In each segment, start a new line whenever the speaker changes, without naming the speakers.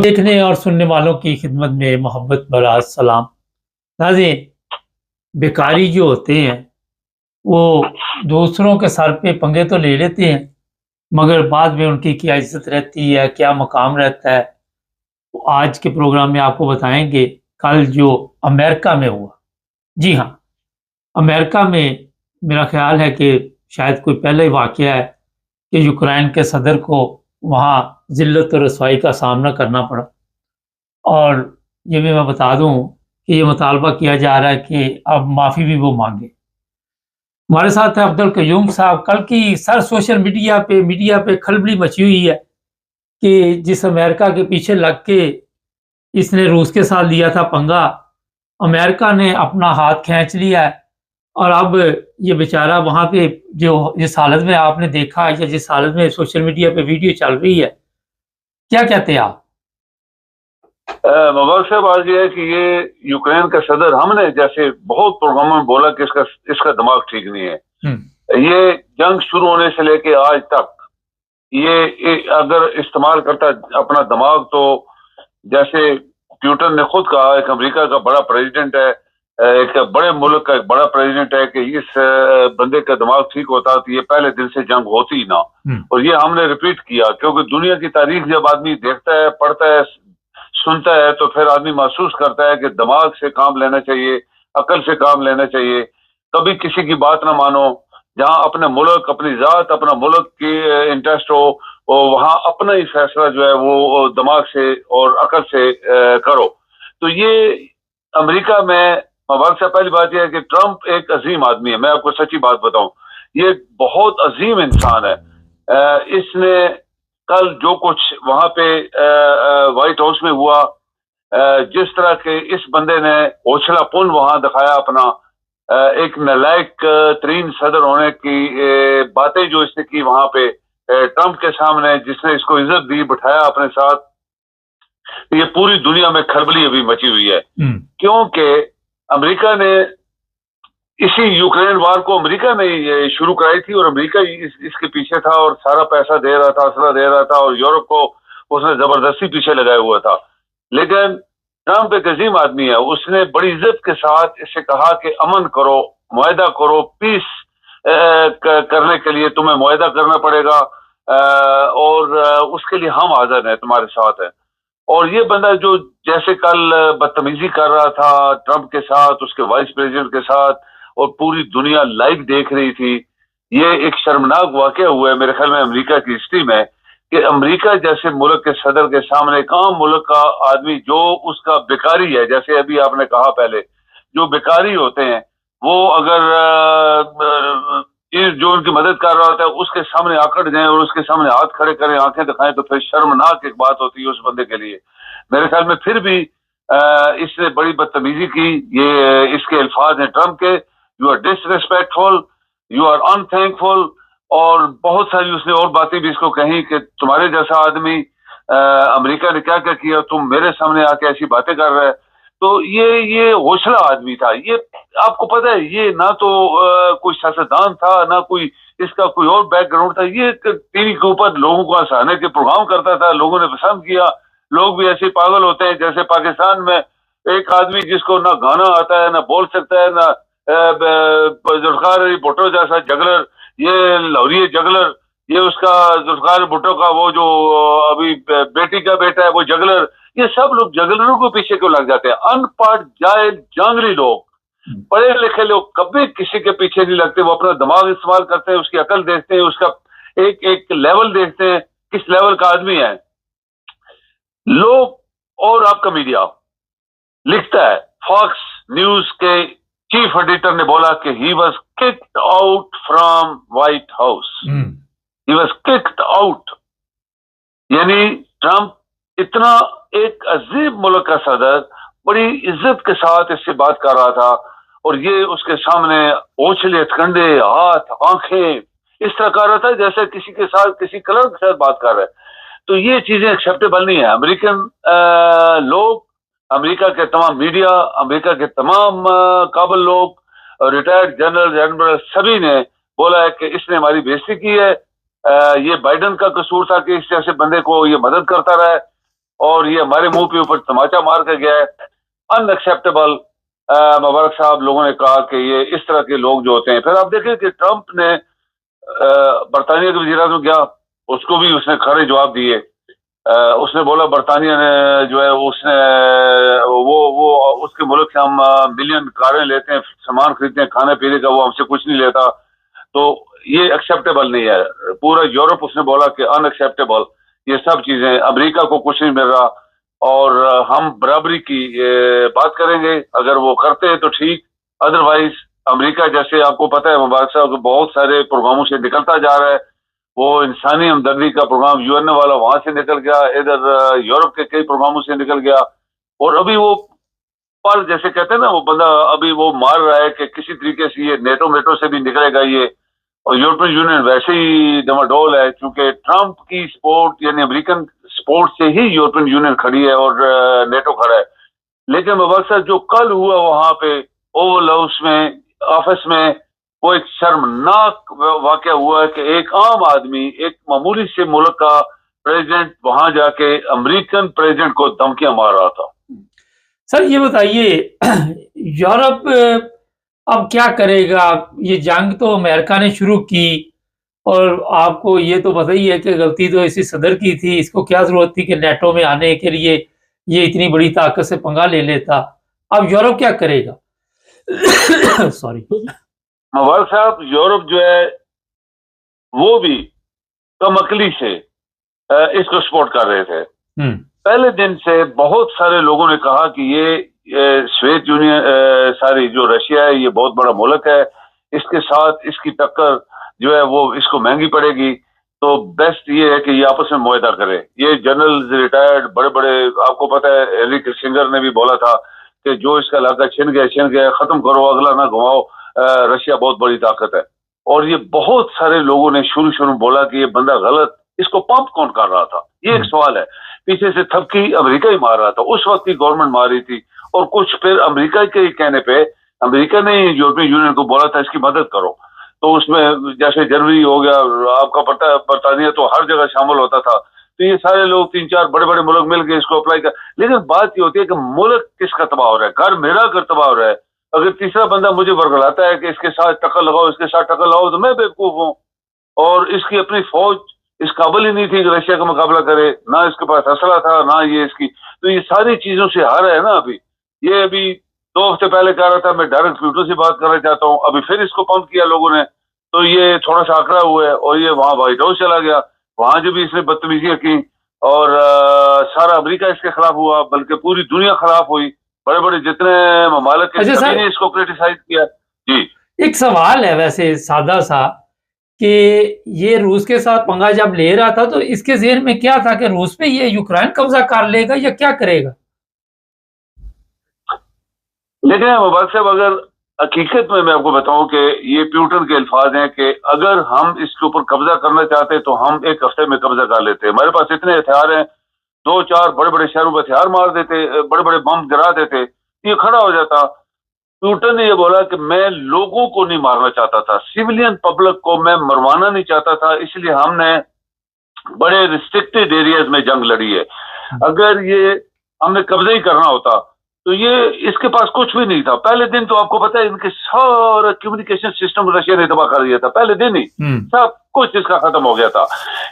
देखने और सुनने वालों की खिदमत में मोहब्बत भरा सलाम। नाज़रीन, बेकारी जो होते हैं वो दूसरों के सर पे पंगे तो ले लेते हैं, मगर बाद में उनकी क्या इज्जत रहती है, क्या मकाम रहता है, वो आज के प्रोग्राम में आपको बताएंगे। कल जो अमेरिका में हुआ, जी हाँ, अमेरिका में मेरा ख्याल है कि शायद कोई पहले ही वाकया है कि यूक्रेन के सदर को वहाँ जिल्लत और रसवाई का सामना करना पड़ा। और ये भी मैं बता दूं कि ये मुतालबा किया जा रहा है कि अब माफ़ी भी वो मांगे। हमारे साथ है अब्दुल कयूम साहब। कल की सर सोशल मीडिया पे खलबली मची हुई है कि जिस अमेरिका के पीछे लग के इसने रूस के साथ लिया था पंगा, अमेरिका ने अपना हाथ खींच लिया है। और अब ये बेचारा वहाँ पे जो जिस हालत में आपने देखा या जिस हालत में सोशल मीडिया पे वीडियो चल रही है, क्या कहते हैं आप?
मुबारक साहब, आज ये है कि ये यूक्रेन का सदर, हमने जैसे बहुत प्रोग्रामों में बोला कि इसका दिमाग ठीक नहीं है। ये जंग शुरू होने से लेके आज तक ये अगर इस्तेमाल करता अपना दिमाग, तो जैसे प्यूटन ने खुद कहा, एक अमेरिका का बड़ा प्रेसिडेंट है, एक बड़े मुल्क का एक बड़ा प्रेसिडेंट है, कि इस बंदे का दिमाग ठीक होता तो ये पहले दिन से जंग होती ही ना। और ये हमने रिपीट किया, क्योंकि दुनिया की तारीख जब आदमी देखता है, पढ़ता है, सुनता है, तो फिर आदमी महसूस करता है कि दिमाग से काम लेना चाहिए, अकल से काम लेना चाहिए। कभी किसी की बात ना मानो। जहां अपने मुल्क, अपनी जात, अपना मुल्क की इंटरेस्ट हो, वहां अपना ही फैसला जो है वो दिमाग से और अकल से करो। तो ये अमेरिका में मुबारक साहब, पहली बात यह है कि ट्रंप एक अजीम आदमी है। मैं आपको सच्ची बात बताऊं, ये बहुत अजीम इंसान है। इसने कल जो कुछ वहां पे व्हाइट हाउस में हुआ, जिस तरह के इस बंदे ने हौसलापुन वहां दिखाया अपना, एक नालायक तरीन सदर होने की बातें जो इसने की वहां पे ट्रंप के सामने, जिसने इसको इज्जत दी, बिठाया अपने साथ, ये पूरी दुनिया में खलबली अभी मची हुई है। क्योंकि अमेरिका ने इसी यूक्रेन वार को अमेरिका ने शुरू कराई थी, और अमेरिका इसके पीछे था और सारा पैसा दे रहा था, असला दे रहा था, और यूरोप को उसने जबरदस्ती पीछे लगाया हुआ था। लेकिन ट्रंप एक अजीम आदमी है, उसने बड़ी इज्जत के साथ इससे कहा कि अमन करो, मुआहदा करो, पीस करने के लिए तुम्हें मुआहदा करना पड़ेगा, और उसके लिए हम हाजिर हैं, तुम्हारे साथ हैं। और ये बंदा जो जैसे कल बदतमीजी कर रहा था ट्रंप के साथ, उसके वाइस प्रेसिडेंट के साथ, और पूरी दुनिया लाइव देख रही थी, ये एक शर्मनाक वाकया हुआ है मेरे ख्याल में अमेरिका की हिस्ट्री में, कि अमेरिका जैसे मुल्क के सदर के सामने एक आम मुल्क का आदमी, जो उसका बेकारी है, जैसे अभी आपने कहा पहले, जो बेकारी होते हैं वो अगर जो उनकी मदद कर रहा होता है उसके सामने आकड़ जाए और उसके सामने हाथ खड़े करें, आंखें दिखाएं, तो फिर शर्मनाक एक बात होती है उस बंदे के लिए। मेरे ख्याल में फिर भी इसने बड़ी बदतमीजी की। ये इसके अल्फाज हैं ट्रंप के, you are disrespectful, you are unthankful, और बहुत सारी उसने और बातें भी इसको कही कि तुम्हारे जैसा आदमी अमेरिका ने क्या क्या किया, तुम मेरे सामने आके ऐसी बातें कर रहे हैं। तो ये हौसला आदमी था। ये आपको पता है, ये ना तो कोई सियासतदान था, ना कोई इसका कोई और बैकग्राउंड था। ये टीवी के ऊपर लोगों को हंसाने के प्रोग्राम करता था, लोगों ने पसंद किया। लोग भी ऐसे पागल होते हैं, जैसे पाकिस्तान में एक आदमी जिसको ना गाना आता है, ना बोल सकता है, ना जुल्फिकार अली भुट्टो जैसा जगलर, ये लाहौरी जगलर, ये उसका जुल्फिकार भुट्टो का वो जो अभी बेटी का बेटा है वो जगलर, ये सब लोग जगलरों के पीछे क्यों लग जाते हैं? अनपढ़ जाहिल जांगली लोग, पढ़े लिखे लोग कभी किसी के पीछे नहीं लगते। वो अपना दिमाग इस्तेमाल करते हैं, उसकी अकल देखते हैं, उसका एक एक लेवल देखते हैं, किस लेवल का आदमी है लोग। और आपका मीडिया लिखता है, फॉक्स न्यूज के चीफ एडिटर ने बोला कि he was kicked out from white house, he was kicked out. यानी ट्रंप इतना एक अजीब मुल्क का सदर बड़ी इज्जत के साथ इससे बात कर रहा था, और ये उसके सामने ओछले हथकंडे, हाथ, आंखें इस तरह कर रहा था जैसे किसी के साथ, किसी कलर के साथ बात कर रहा है। तो ये चीजें एक्सेप्टेबल नहीं है। अमेरिकन लोग, अमेरिका के तमाम मीडिया, अमेरिका के तमाम काबिल लोग, रिटायर्ड जनरल सभी ने बोला है कि इसने हमारी बेइज्जती की है। ये बाइडेन का कसूर था कि इस जैसे बंदे को ये मदद करता रहा है। और ये हमारे मुंह पे ऊपर तमाचा मार कर गया है। अनएक्सेप्टेबल। मुबारक साहब लोगों ने कहा कि ये इस तरह के लोग जो होते हैं। फिर आप देखें कि ट्रंप ने बरतानिया के वज़ीर आज़म गया, उसको भी उसने खड़े जवाब दिए। उसने बोला बरतानिया ने जो है उसने वो उसके मुल्क से हम मिलियन कारें लेते हैं, सामान खरीदते हैं, खाने पीने का, वो हमसे कुछ नहीं लेता। तो ये एक्सेप्टेबल नहीं है। पूरा यूरोप उसने बोला कि अनएक्सेप्टेबल ये सब चीजें, अमेरिका को कुछ नहीं मिल रहा। और हम बराबरी की बात करेंगे, अगर वो करते हैं तो ठीक, अदरवाइज अमेरिका जैसे आपको पता है मुबारक साहब बहुत सारे प्रोग्रामों से निकलता जा रहा है। वो इंसानी हमदर्दी का प्रोग्राम यूएन वाला वहां से निकल गया, इधर यूरोप के कई प्रोग्रामों से निकल गया। और अभी वो पर जैसे कहते हैं ना, वो बंदा अभी वो मार रहा है कि किसी तरीके से ये नेटो से भी निकलेगा ये। और यूरोपियन यूनियन वैसे ही डमाडोल है, क्योंकि ट्रंप की सपोर्ट यानी अमेरिकन सपोर्ट से ही यूरोपियन यूनियन खड़ी है और नेटो खड़ा है। लेकिन मुबारक जो कल हुआ वहां पे ओवल हाउस में, ऑफिस में, वो एक शर्मनाक वाकया हुआ है कि एक आम आदमी, एक मामूली से मुल्क का प्रेसिडेंट वहां जाके अमेरिकन प्रेसिडेंट को धमकियां मार रहा था।
सर ये बताइए, यूरोप अब क्या करेगा? ये जंग तो अमेरिका ने शुरू की और आपको ये तो पता ही है कि गलती तो इसी सदर की थी। इसको क्या जरूरत थी कि नेटो में आने के लिए ये इतनी बड़ी ताकत से पंगा ले लेता। अब यूरोप क्या करेगा? सॉरी
मुबारक साहब, यूरोप जो है वो भी कमकली से इसको सपोर्ट कर रहे थे। पहले दिन से बहुत सारे लोगों ने कहा कि ये सोवियत यूनियन सारी जो रशिया है ये बहुत बड़ा मुल्क है, इसके साथ इसकी टक्कर जो है वो इसको महंगी पड़ेगी। तो बेस्ट ये है कि ये आपस में मुआहदा करे। ये जनरल रिटायर्ड बड़े बड़े, आपको पता है हेनरी किसिंजर ने भी बोला था कि जो इसका इलाका छिन गया, खत्म करो, अगला ना घुमाओ, रशिया बहुत बड़ी ताकत है। और ये बहुत सारे लोगों ने शुरू में बोला कि ये बंदा गलत, इसको पंप कौन कर रहा था, ये एक सवाल है। पीछे से थपकी अमेरिका ही मार रहा था, उस वक्त की गवर्नमेंट मार रही थी। और कुछ फिर अमेरिका के कहने पे अमेरिका ने यूरोपियन यूनियन को बोला था इसकी मदद करो। तो उसमें जैसे जनवरी हो गया, आपका पता है बरतानिया तो हर जगह शामिल होता था। तो ये सारे लोग 3-4 बड़े बड़े मुल्क मिलकर इसको अप्लाई कर। लेकिन बात ये होती है कि मुल्क किसका तबाह हो रहा है, घर मेरा घर तबाह हो रहा है। अगर तीसरा बंदा मुझे वर्गलाता है कि इसके साथ टक्कर लगाओ, इसके साथ टक्कर लगाओ, तो मैं बेवकूफ हूँ। और इसकी अपनी फौज इस काबिल ही नहीं थी कि रशिया का मुकाबला करे, ना इसके पास असला था, ना ये इसकी। तो ये सारी चीजों से हार है ना। अभी ये अभी 2 हफ्ते पहले कह रहा था मैं डायरेक्ट प्लूटो से बात करना चाहता हूँ, अभी फिर इसको पंप किया लोगों ने। तो ये थोड़ा सा आंकड़ा हुआ है और ये वहां व्हाइट हाउस चला गया, वहां जो भी इसने बदतमीजियां की। और सारा अमेरिका इसके खिलाफ हुआ, बल्कि पूरी दुनिया खिलाफ हुई। बड़े बड़े जितने ममालिक
अच्छा सर,
ने इसको क्रिटिसाइज किया। जी,
एक सवाल है वैसे सादा सा कि ये रूस के साथ पंगा जब ले रहा था तो इसके ज़हन में क्या था कि रूस पे ये यूक्रेन कब्जा कर लेगा या क्या करेगा?
लेकिन मुबारक साहब, अगर हकीकत में मैं आपको बताऊं कि ये प्यूटन के अल्फाज हैं कि अगर हम इसके ऊपर कब्जा करना चाहते तो हम 1 हफ्ते में कब्जा कर लेते। हमारे पास इतने हथियार हैं, 2-4 बड़े बड़े शहरों में हथियार मार देते, बड़े बड़े बम गिरा देते, ये खड़ा हो जाता। प्यूटन ने ये बोला कि मैं लोगों को नहीं मारना चाहता था, सिविलियन पब्लिक को मैं मरवाना नहीं चाहता था, इसलिए हमने बड़े रिस्ट्रिक्टेड एरियाज में जंग लड़ी है। अगर ये हमने कब्जा ही करना होता तो ये इसके पास कुछ भी नहीं था। पहले दिन तो आपको पता है इनके सारा कम्युनिकेशन सिस्टम रशिया ने तबाह कर दिया था, पहले दिन ही सब कुछ इसका खत्म हो गया था।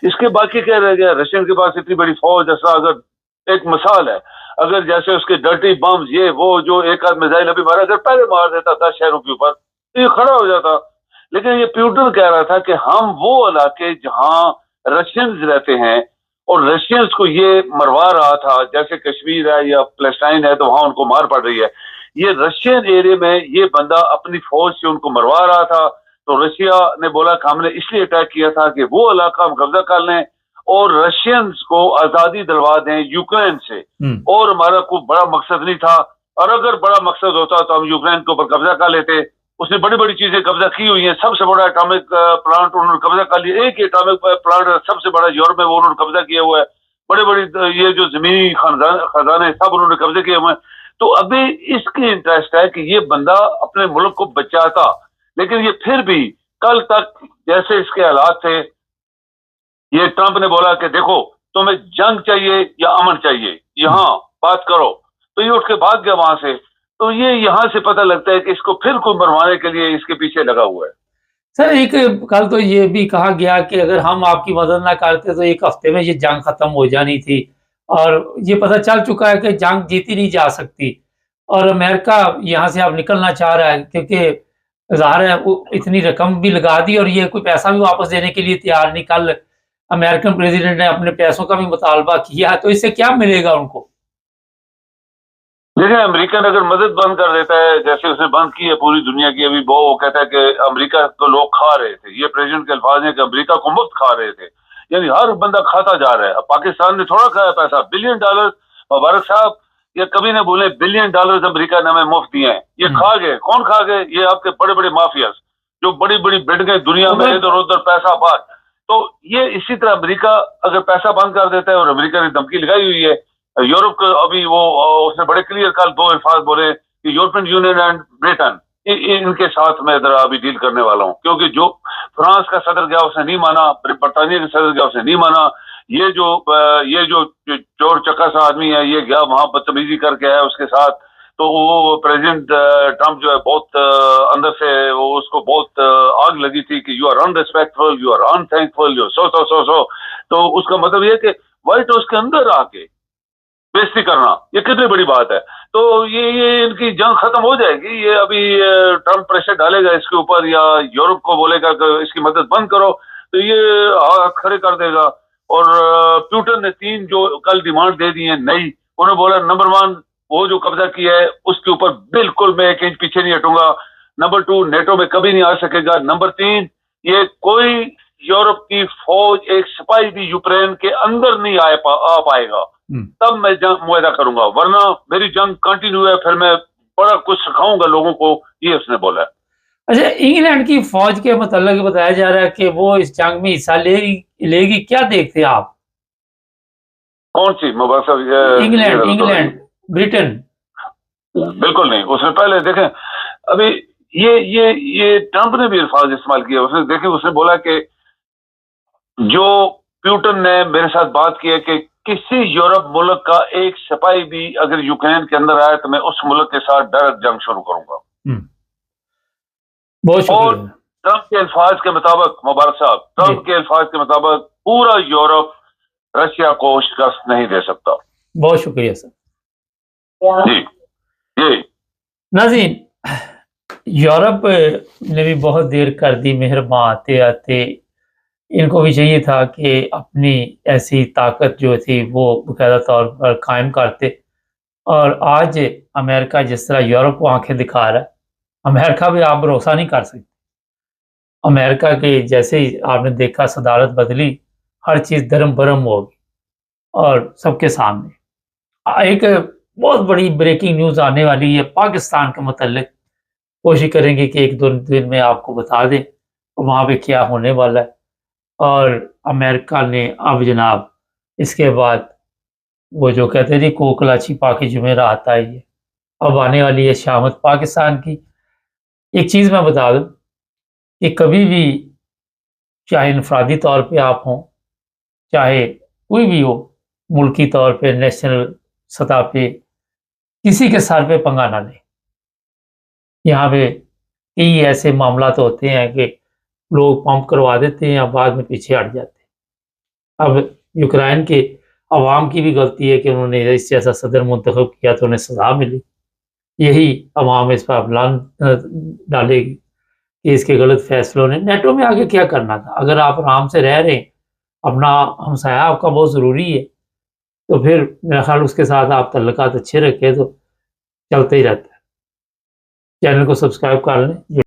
इसके बाकी क्या रह गया? रशियन के पास इतनी बड़ी फौज, ऐसा अगर एक मिसाल है, अगर जैसे उसके डर्टी बम्स ये वो जो एक आध मिसाइल अभी मारा, अगर पहले मार देता 10 शहरों के ऊपर तो ये खड़ा हो जाता। लेकिन ये प्यूटन कह रहा था कि हम वो इलाके जहां रशियंस रहते हैं और रशियंस को ये मरवा रहा था, जैसे कश्मीर है या पैलेस्टाइन है तो वहां उनको मार पड़ रही है, ये रशियन एरिया में ये बंदा अपनी फौज से उनको मरवा रहा था। तो रशिया ने बोला कि हमने इसलिए अटैक किया था कि वो इलाका हम कब्जा कर लें और रशियंस को आजादी दिलवा दें यूक्रेन से। और हमारा कोई बड़ा मकसद नहीं था, और अगर बड़ा मकसद होता तो हम यूक्रेन के ऊपर कब्जा कर लेते। उसने बड़ी बड़ी चीजें कब्जा की हुई हैं, सबसे बड़ा एटॉमिक प्लांट उन्होंने कब्जा कर लिया। एक एटॉमिक प्लांट सबसे बड़ा यूरोप में वो उन्होंने कब्जा किया हुआ है। बड़े बड़ी ये जो जमीनी खजाने सब उन्होंने कब्जे किए हुए हैं। तो अभी इसकी इंटरेस्ट है कि ये बंदा अपने मुल्क को बचाता, लेकिन ये फिर भी कल तक जैसे इसके हालात थे, ये ट्रंप ने बोला कि देखो तुम्हें जंग चाहिए या अमन चाहिए, यहाँ बात करो। तो ये उठ के भाग गया वहां से। तो ये यहाँ से पता लगता है कि इसको फिर कोई मरवाने के लिए इसके पीछे लगा हुआ है।
सर एक कल तो ये भी कहा गया कि अगर हम आपकी मदद ना करते तो एक हफ्ते में ये जंग खत्म हो जानी थी, और ये पता चल चुका है कि जंग जीती नहीं जा सकती, और अमेरिका यहाँ से अब निकलना चाह रहा है क्योंकि ज़ाहिर है वो इतनी रकम भी लगा दी और ये कोई पैसा भी वापस देने के लिए तैयार नहीं। कल अमेरिकन प्रेसिडेंट ने अपने पैसों का भी मुतालबा किया, तो इससे क्या मिलेगा उनको?
देखिए, अमेरिकन अगर मदद बंद कर देता है, जैसे उसने बंद की है पूरी दुनिया की, अभी वो कहता है कि अमेरिका को लोग खा रहे थे, ये प्रेसिडेंट के अल्फाज हैं कि अमेरिका को मुफ्त खा रहे थे, यानी हर बंदा खाता जा रहा है। अब पाकिस्तान ने थोड़ा खाया पैसा, $बिलियन। मुबारक साहब ये कभी ना भूले, $बिलियन अमेरिका ने हमें मुफ्त दिए हैं। ये खा गए, कौन खा गए? ये आपके बड़े बड़े माफियाज जो बड़ी बड़ी बिल्डिंगें दुनिया में इधर उधर पैसा बाहर। तो ये इसी तरह अमेरिका अगर पैसा बंद कर देता है, और अमेरिका ने धमकी लगाई हुई है यूरोप को, अभी वो उसने बड़े क्लियर कल 2 अल्फाज बोले कि यूरोपियन यूनियन एंड ब्रिटेन इनके साथ मैं इधर अभी डील करने वाला हूं, क्योंकि जो फ्रांस का सदर गया उसने नहीं माना, बरतानिया का सदर गया उसने नहीं माना, ये जो चोर चक्का सा आदमी है ये गया वहां बदतमीजी करके आया उसके साथ। तो वो प्रेसिडेंट ट्रंप जो है बहुत अंदर से वो उसको बहुत आग लगी थी कि you are unrespectful, you are unthankful, you so. तो उसका मतलब ये कि व्हाइट हाउस के अंदर आके बेइज्जती करना ये कितनी बड़ी बात है। तो ये इनकी जंग खत्म हो जाएगी। ये अभी ट्रंप प्रेशर डालेगा इसके ऊपर या यूरोप को बोलेगा कि इसकी मदद बंद करो, तो ये हाथ खड़े कर देगा। और प्यूटन ने 3 जो कल डिमांड दे दी है नई, उन्होंने बोला नंबर 1 वो जो कब्जा किया है उसके ऊपर बिल्कुल मैं 1 इंच पीछे नहीं हटूंगा। नंबर 2 नेटो में कभी नहीं आ सकेगा। नंबर 3 ये कोई यूरोप की फौज एक सिपाही भी यूक्रेन के अंदर नहीं आ पाएगा, तब मैं जंग मुआहदा करूंगा, वरना मेरी जंग कंटिन्यू है, फिर मैं बड़ा कुछ सिखाऊंगा लोगों को, ये उसने बोला है।
अच्छा, इंग्लैंड की फौज के मतलब बताया जा रहा है कि वो इस जंग में हिस्सा लेगी, क्या देखते हैं आप?
कौन सी मुबारक?
England Britain?
बिल्कुल नहीं। उसने पहले देखें, अभी ये ट्रंप ने भी अल्फाज इस्तेमाल किया। उसने देखे, उसने बोला कि जो प्यूटन ने मेरे साथ बात की है कि किसी यूरोप मुल्क का एक सिपाही भी अगर यूक्रेन के अंदर आए तो मैं उस मुल्क के साथ डायरेक्ट जंग शुरू करूंगा।
बहुत
और ट्रंप के अल्फाज के मुताबिक, मुबारक साहब, ट्रंप के अल्फाज के मुताबिक पूरा यूरोप रशिया को शिकस्त नहीं दे सकता।
बहुत शुक्रिया सर।
जी
नाज़रीन, यूरोप ने भी बहुत देर कर दी मेहरबान आते आते। इनको भी चाहिए था कि अपनी ऐसी ताकत जो थी वो बाकायदा तौर पर कायम करते, और आज अमेरिका जिस तरह यूरोप को आंखें दिखा रहा है, अमेरिका भी आप भरोसा नहीं कर सकते। अमेरिका के जैसे ही आपने देखा सदारत बदली, हर चीज़ धर्म भरम होगी और सबके सामने एक बहुत बड़ी ब्रेकिंग न्यूज़ आने वाली है पाकिस्तान के मुतल्लिक। कोशिश करेंगे कि 1-2 दिन में आपको बता दें वहाँ पे क्या होने वाला है। और अमेरिका ने अब जनाब इसके बाद वो जो कहते थे कोकला छिपा के जुमेरात आई है, अब आने वाली है शामत पाकिस्तान की। एक चीज़ मैं बता दूं कि कभी भी चाहे इनफरादी तौर पे आप हों, चाहे कोई भी हो, मुल्की तौर पे नेशनल सतह पे किसी के सर पे पंगा ना लें। यहाँ पे कई ऐसे मामला तो होते हैं कि लोग पंप करवा देते हैं या बाद में पीछे हट जाते हैं। अब यूक्रेन के अवाम की भी गलती है कि उन्होंने इस जैसा सदर मुंतखब किया तो उन्हें सजा मिली। यही अवाम इस पर अवलान डालेगी कि इसके गलत फैसलों ने। नेटो में आगे क्या करना था? अगर आप आराम से रह रहे हैं, अपना हमसाया आपका बहुत ज़रूरी है, तो फिर मेरा ख्याल उसके साथ आप तल्लुकात अच्छे रखें तो चलते ही रहता है। चैनल को सब्सक्राइब कर लें।